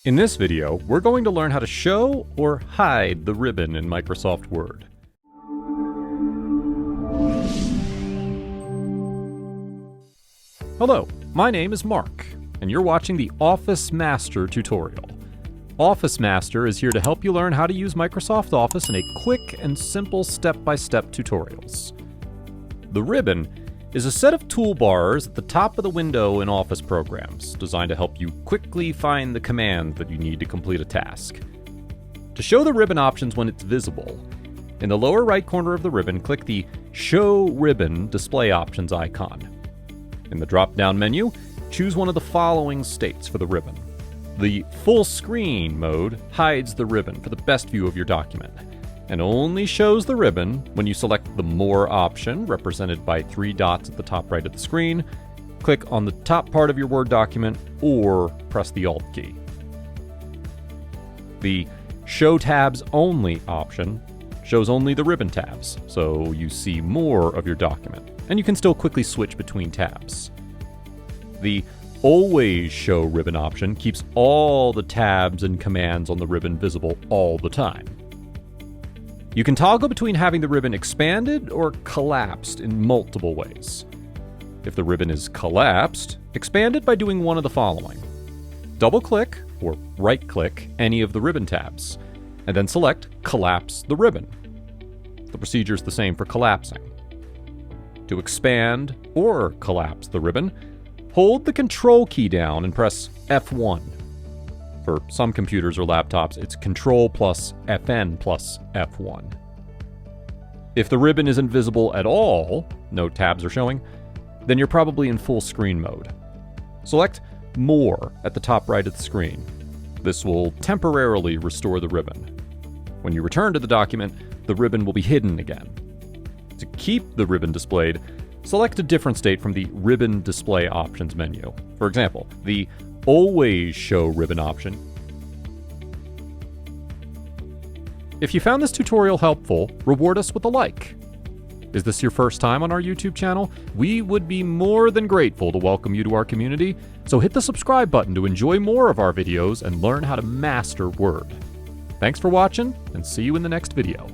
In this video, we're going to learn how to show or hide the ribbon in Microsoft Word. Hello, my name is Mark, and you're watching the Office Master tutorial. Office Master is here to help you learn how to use Microsoft Office in a quick and simple step-by-step tutorials. The ribbon is a set of toolbars at the top of the window in Office programs, designed to help you quickly find the command that you need to complete a task. To show the ribbon options when it's visible, in the lower right corner of the ribbon, click the Show Ribbon Display Options icon. In the drop-down menu, choose one of the following states for the ribbon. The Full Screen mode hides the ribbon for the best view of your document, and only shows the ribbon when you select the More option, represented by 3 dots at the top right of the screen, click on the top part of your Word document, or press the Alt key. The Show Tabs Only option shows only the ribbon tabs, so you see more of your document, and you can still quickly switch between tabs. The Always Show Ribbon option keeps all the tabs and commands on the ribbon visible all the time. You can toggle between having the ribbon expanded or collapsed in multiple ways. If the ribbon is collapsed, expand it by doing one of the following. Double-click or right-click any of the ribbon tabs, and then select Collapse the Ribbon. The procedure is the same for collapsing. To expand or collapse the ribbon, hold the Control key down and press F1. For some computers or laptops, it's Control plus Fn plus F1. If the ribbon isn't visible at all, no tabs are showing, then you're probably in full screen mode. Select More at the top right of the screen. This will temporarily restore the ribbon. When you return to the document, the ribbon will be hidden again. To keep the ribbon displayed, select a different state from the Ribbon Display Options menu. For example, the Always Show Ribbon option. If you found this tutorial helpful, reward us with a like. Is this your first time on our YouTube channel? We would be more than grateful to welcome you to our community, so hit the subscribe button to enjoy more of our videos and learn how to master Word. Thanks for watching, and see you in the next video.